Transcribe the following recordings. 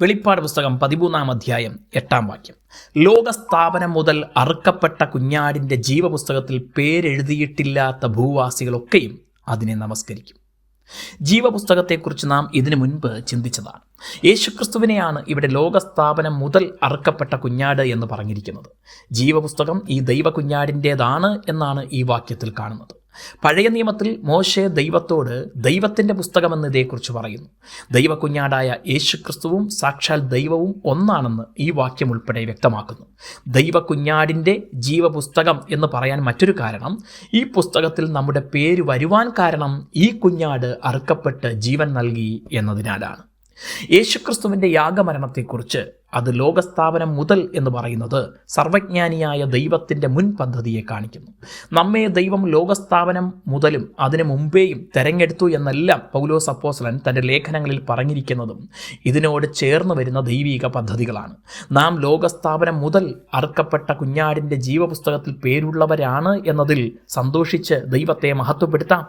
വെളിപ്പാട് പുസ്തകം 13-ാം അധ്യായം 8-ാം വാക്യം. ലോകസ്ഥാപനം മുതൽ അറുക്കപ്പെട്ട കുഞ്ഞാടിൻ്റെ ജീവപുസ്തകത്തിൽ പേരെഴുതിയിട്ടില്ലാത്ത ഭൂവാസികളൊക്കെയും അതിനെ നമസ്കരിക്കും. ജീവപുസ്തകത്തെക്കുറിച്ച് നാം ഇതിനു മുൻപ് ചിന്തിച്ചതാണ്. യേശുക്രിസ്തുവിനെയാണ് ഇവിടെ ലോകസ്ഥാപനം മുതൽ അറുക്കപ്പെട്ട കുഞ്ഞാട് എന്ന് പറഞ്ഞിരിക്കുന്നത്. ജീവപുസ്തകം ഈ ദൈവ കുഞ്ഞാടിൻ്റേതാണ് എന്നാണ് ഈ വാക്യത്തിൽ കാണുന്നത്. പഴയ നിയമത്തിൽ മോശെ ദൈവത്തോട് ദൈവത്തിൻ്റെ പുസ്തകമെന്ന് ഇതേക്കുറിച്ച് പറയുന്നു. ദൈവകുഞ്ഞാടായ യേശുക്രിസ്തുവും സാക്ഷാൽ ദൈവവും ഒന്നാണെന്ന് ഈ വാക്യം ഉൾപ്പെടെ വ്യക്തമാക്കുന്നു. ദൈവകുഞ്ഞാടിൻ്റെ ജീവപുസ്തകം എന്ന് പറയാൻ മറ്റൊരു കാരണം, ഈ പുസ്തകത്തിൽ നമ്മുടെ പേര് വരുവാൻ കാരണം ഈ കുഞ്ഞാട് അറുക്കപ്പെട്ട് ജീവൻ നൽകി എന്നതിനാലാണ്. യേശുക്രിസ്തുവിൻ്റെ യാഗമരണത്തെക്കുറിച്ച് അത് ലോകസ്ഥാപനം മുതൽ എന്ന് പറയുന്നത് സർവജ്ഞാനിയായ ദൈവത്തിൻ്റെ മുൻ പദ്ധതിയെ കാണിക്കുന്നു. നമ്മെ ദൈവം ലോകസ്ഥാപനം മുതലും അതിനു മുമ്പേയും തെരഞ്ഞെടുത്തു എന്നെല്ലാം പൗലോസ് അപ്പോസ്തലൻ തൻ്റെ ലേഖനങ്ങളിൽ പറഞ്ഞിരിക്കുന്നതും ഇതിനോട് ചേർന്ന് വരുന്ന ദൈവിക പദ്ധതികളാണ്. നാം ലോകസ്ഥാപനം മുതൽ അറുക്കപ്പെട്ട കുഞ്ഞാടിൻ്റെ ജീവപുസ്തകത്തിൽ പേരുള്ളവരാണ് എന്നതിൽ സന്തോഷിച്ച് ദൈവത്തെ മഹത്വപ്പെടുത്താം.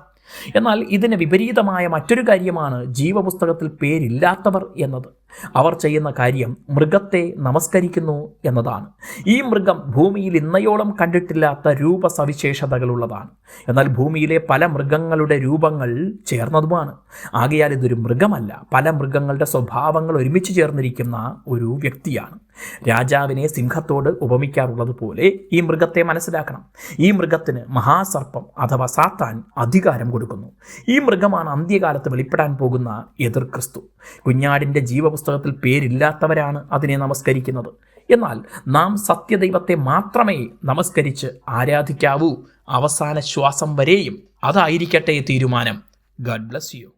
എന്നാൽ ഇതിന് വിപരീതമായ മറ്റൊരു കാര്യമാണ് ജീവപുസ്തകത്തിൽ പേരില്ലാത്തവർ എന്നത്. അവർ ചെയ്യുന്ന കാര്യം മൃഗത്തെ നമസ്കരിക്കുന്നു എന്നതാണ്. ഈ മൃഗം ഭൂമിയിൽ ഇന്നയോളം കണ്ടിട്ടില്ലാത്ത രൂപസവിശേഷതകളുള്ളതാണ്. എന്നാൽ ഭൂമിയിലെ പല മൃഗങ്ങളുടെ രൂപങ്ങൾ ചേർന്നതുമാണ്. ആകയാൽ ഇതൊരു മൃഗമല്ല, പല മൃഗങ്ങളുടെ സ്വഭാവങ്ങൾ ഒരുമിച്ച് ചേർന്നിരിക്കുന്ന ഒരു വ്യക്തിയാണ്. രാജാവിനെ സിംഹത്തോട് ഉപമിക്കാറുള്ളത് പോലെ ഈ മൃഗത്തെ മനസ്സിലാക്കണം. ഈ മൃഗത്തിന് മഹാസർപ്പം അഥവാ സാത്താൻ അധികാരം കൊടുക്കുന്നു. ഈ മൃഗമാണ് അന്ത്യകാലത്ത് വെളിപ്പെടാൻ പോകുന്ന എതിർ ക്രിസ്തു. കുഞ്ഞാടിൻ്റെ ജീവപുസ്തകത്തിൽ പേരില്ലാത്തവരാണ് അതിനെ നമസ്കരിക്കുന്നത്. എന്നാൽ നാം സത്യദൈവത്തെ മാത്രമേ നമസ്കരിച്ച് ആരാധിക്കാവൂ. അവസാന ശ്വാസം വരെയും അതായിരിക്കട്ടെ തീരുമാനം. God bless you.